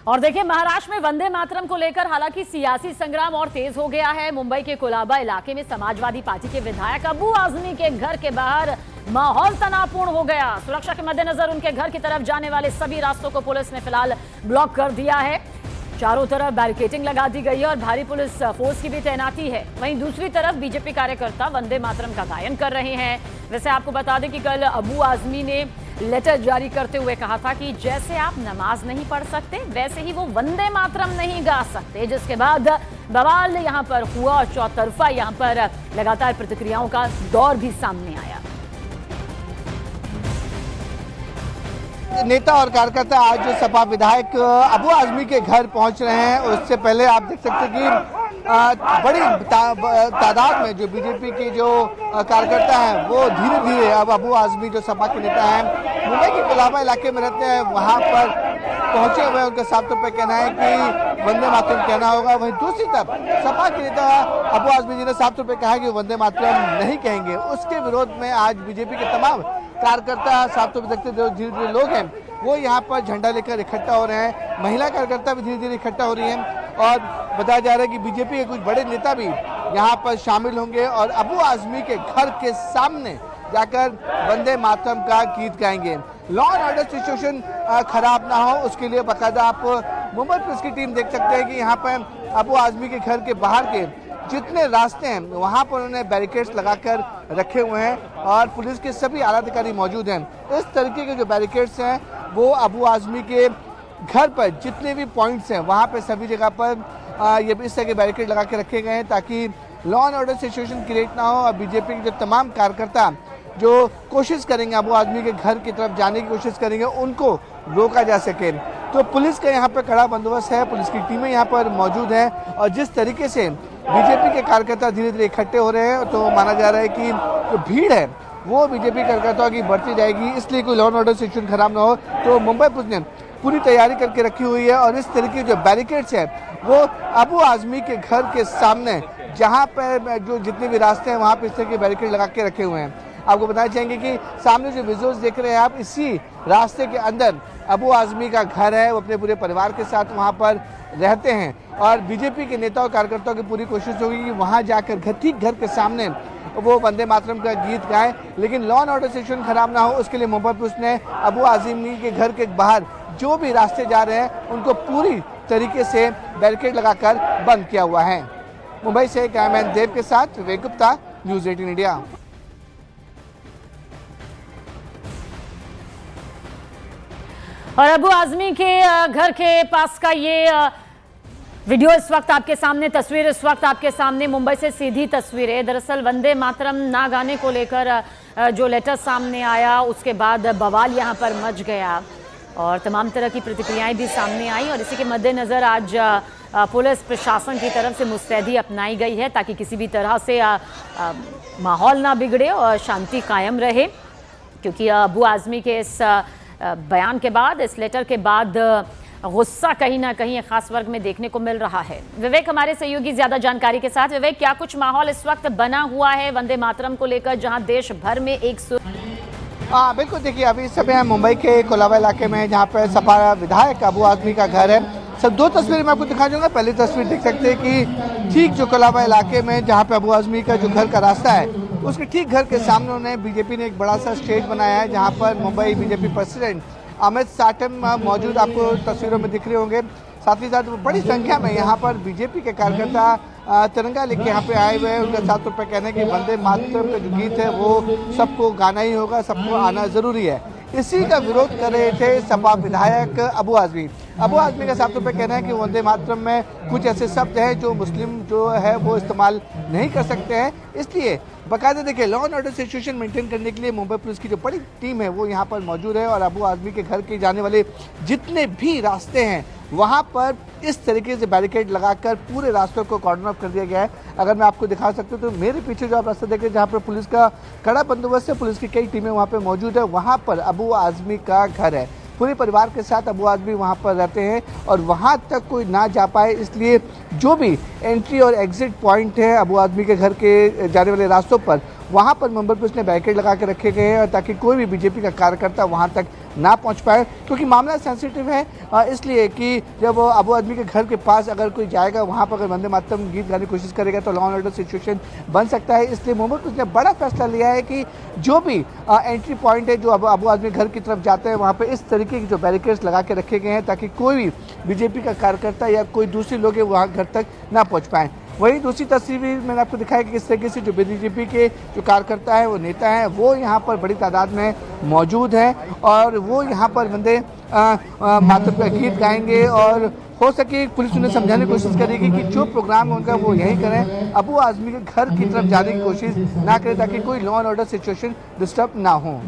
और देखिए, महाराष्ट्र में वंदे मातरम को लेकर हालांकि सियासी संग्राम और तेज हो गया है। मुंबई के कोलाबा इलाके में समाजवादी पार्टी के विधायक अबू आजमी के घर के बाहर माहौल तनावपूर्ण हो गया। सुरक्षा के मद्देनजर उनके घर की तरफ जाने वाले सभी रास्तों को पुलिस ने फिलहाल ब्लॉक कर दिया है। चारों तरफ बैरिकेडिंग लगा दी गई है और भारी पुलिस फोर्स की भी तैनाती है। वहीं दूसरी तरफ बीजेपी कार्यकर्ता वंदे मातरम का गायन कर रहे हैं। वैसे आपको बता दें कि कल अबू आजमी ने लेटर जारी करते हुए कहा था कि जैसे आप नमाज नहीं पढ़ सकते वैसे ही वो वंदे मातरम नहीं गा सकते, जिसके बाद बवाल यहां पर हुआ और चौतरफा यहां पर लगातार प्रतिक्रियाओं का दौर भी सामने आया। नेता और कार्यकर्ता आज सपा विधायक अबू आजमी के घर पहुंच रहे हैं। उससे पहले आप देख सकते हैं कि बड़ी तादाद में जो बीजेपी के जो कार्यकर्ता हैं वो धीरे धीरे अब अबू आजमी जो सपा के नेता हैं मुंबई के कोलाबा इलाके में रहते हैं वहां पर पहुंचे हुए। उनका साफ तौर पर कहना है कि वंदे मातरम कहना होगा। वहीं दूसरी तरफ सपा के नेता अबू आजमी जी ने साफ तौर पर कहा कि वंदे मातरम नहीं कहेंगे। उसके विरोध में आज बीजेपी के तमाम कार्यकर्ता साफ तौर पर देखते जो धीरे धीरे लोग हैं वो यहाँ पर झंडा लेकर इकट्ठा हो रहे हैं। महिला कार्यकर्ता भी धीरे धीरे इकट्ठा हो रही हैं और बताया जा रहा है कि बीजेपी के कुछ बड़े नेता भी यहाँ पर शामिल होंगे और अबू आजमी के घर के सामने जाकर वंदे मातरम का गीत गाएंगे। लॉ एंड ऑर्डर सिचुएशन खराब ना हो उसके लिए बाकायदा आप मुंबई पुलिस की टीम देख सकते हैं कि यहाँ पर अबू आजमी के घर के बाहर के जितने रास्ते हैं वहां पर उन्होंने बैरिकेड्स लगाकर रखे हुए हैं और पुलिस के सभी आला अधिकारी मौजूद हैं। इस तरीके के जो बैरिकेड्स हैं वो अबू आजमी के घर पर जितने भी पॉइंट्स हैं वहां पे सभी जगह पर ये इस तरह के बैरिकेड लगा के रखे गए हैं ताकि law and order situation create ना हो और बीजेपी के जो तमाम कार्यकर्ता जो कोशिश करेंगे अबू आजमी के घर की तरफ जाने की कोशिश करेंगे उनको रोका जा सके। तो पुलिस का यहाँ पर कड़ा बंदोबस्त है, पुलिस की टीमें यहाँ पर मौजूद हैं और जिस तरीके से बीजेपी के कार्यकर्ता धीरे धीरे इकट्ठे हो रहे हैं तो माना जा रहा है कि जो भीड़ है वो बीजेपी कार्यकर्ताओं की बढ़ती जाएगी। इसलिए कोई लॉ एंड ऑर्डर सिचुएशन खराब ना हो तो मुंबई पुलिस ने पूरी तैयारी करके रखी हुई है और इस तरीके जो बैरिकेड्स है वो अबू आजमी के घर के सामने जहाँ पर जो जितने भी रास्ते हैं वहाँ पर इस तरह के बैरिकेड लगा के रखे हुए हैं। आपको बताना चाहेंगे कि सामने जो विजुअल्स देख रहे हैं आप, इसी रास्ते के अंदर अबू आजमी का घर है। वो अपने पूरे परिवार के साथ वहाँ पर रहते हैं और बीजेपी के नेता और कार्यकर्ताओं की पूरी कोशिश होगी कि वहाँ जाकर ठीक घर के सामने वो वंदे मातरम का गीत गाएं। लेकिन लॉ एंड ऑर्डर सिचुएशन खराब ना हो उसके लिए मुंबई पुलिस ने अबू आजमी के घर के बाहर जो भी रास्ते जा रहे हैं उनको पूरी तरीके से बैरिकेड लगाकर बंद किया हुआ है। मुंबई से कैमरामैन देव के साथ विवेक गुप्ता, न्यूज़ 18 इंडिया। और अबू आजमी के घर के पास का ये वीडियो इस वक्त आपके सामने, तस्वीर इस वक्त आपके सामने, मुंबई से सीधी तस्वीर है। दरअसल वंदे मातरम ना गाने को लेकर जो लेटर सामने आया उसके बाद बवाल यहां पर मच गया और तमाम तरह की प्रतिक्रियाएं भी सामने आई और इसी के मद्देनजर आज पुलिस प्रशासन की तरफ से मुस्तैदी अपनाई गई है ताकि किसी भी तरह से माहौल ना बिगड़े और शांति कायम रहे, क्योंकि अबू आजमी के इस बयान के बाद, इस लेटर के बाद गुस्सा कहीं ना कहीं खास वर्ग में देखने को मिल रहा है। विवेक हमारे सहयोगी ज्यादा जानकारी के साथ। विवेक, क्या कुछ माहौल इस वक्त बना हुआ है वंदे मातरम को लेकर जहां देश भर में एक बिल्कुल, देखिए अभी इस समय हम मुंबई के कोलाबा इलाके में जहाँ पर सपा विधायक अबू आजमी का घर है। सब दो तस्वीरें मैं आपको दिखा दूंगा। पहली तस्वीर देख सकते हैं कि ठीक जो कोलाबा इलाके में जहाँ पे अबू आजमी का जो घर का रास्ता है उसके ठीक घर के सामने उन्होंने बीजेपी ने एक बड़ा सा स्टेज बनाया है जहाँ पर मुंबई बीजेपी प्रेसिडेंट अमित साटम मौजूद आपको तस्वीरों में दिख रहे होंगे। साथ ही साथ बड़ी संख्या में यहाँ पर बीजेपी के कार्यकर्ता तिरंगा लेके यहाँ पे आए हुए हैं। उनका साफ तौर पर कहना है कि वंदे मातरम का जो गीत है वो सबको गाना ही होगा, सबको आना जरूरी है। इसी का विरोध कर रहे थे सपा विधायक अबू आजमी। अबू आजमी का साफ तौर पर कहना है कि वंदे मातरम में कुछ ऐसे शब्द हैं जो मुस्लिम जो है वो इस्तेमाल नहीं कर सकते हैं। इसलिए बाकायदा देखिए law and order situation maintain करने के लिए मुंबई पुलिस की जो बड़ी टीम है वो यहाँ पर मौजूद है और अबू आजमी के घर के जाने वाले जितने भी रास्ते हैं वहाँ पर इस तरीके से बैरिकेड लगाकर पूरे रास्तों को कॉर्डन ऑफ कर दिया गया है। अगर मैं आपको दिखा सकता हूँ तो मेरे पीछे जो आप रास्ता देख रहे हैं जहाँ पर पुलिस का कड़ा बंदोबस्त है, पुलिस की कई टीमें वहाँ पर मौजूद है, वहाँ पर अबू आजमी का घर है। पूरे परिवार के साथ अबू आजमी वहाँ पर रहते हैं और वहाँ तक कोई ना जा पाए इसलिए जो भी एंट्री और एग्जिट पॉइंट है अबू आजमी के घर के जाने वाले रास्तों पर वहाँ पर मुंबई पुलिस ने बैरिकेड लगा के रखे गए हैं ताकि कोई भी बीजेपी का कार्यकर्ता वहाँ तक ना पहुंच पाए, क्योंकि मामला सेंसिटिव है इसलिए कि जब अबू आज़मी के घर के पास अगर कोई जाएगा, वहां पर अगर वंदे मातरम गीत गाने की कोशिश करेगा तो लॉ एंड ऑर्डर सिचुएशन बन सकता है। इसलिए मुंबई पुलिस ने बड़ा फैसला लिया है कि जो भी एंट्री पॉइंट है जो अबू आज़मी घर की तरफ जाते हैं, वहाँ पे इस तरीके की जो बैरिकेड्स लगा के रखे गए हैं ताकि कोई भी बीजेपी का कार्यकर्ता या कोई दूसरे लोग वहाँ घर तक ना पहुँच पाएँ। वही दूसरी तस्वीर मैंने आपको दिखाया कि किस तरीके से जो बीजेपी के जो कार्यकर्ता है, वो नेता हैं, वो यहाँ पर बड़ी तादाद में मौजूद हैं और वो यहाँ पर वंदे मातरम का गीत गाएंगे और हो सके पुलिस उन्हें समझाने की कोशिश करेगी कि जो प्रोग्राम है उनका वो यही करें, अबू आज़मी के घर की तरफ जाने की कोशिश ना करें ताकि कोई law and order situation disturb ना हो।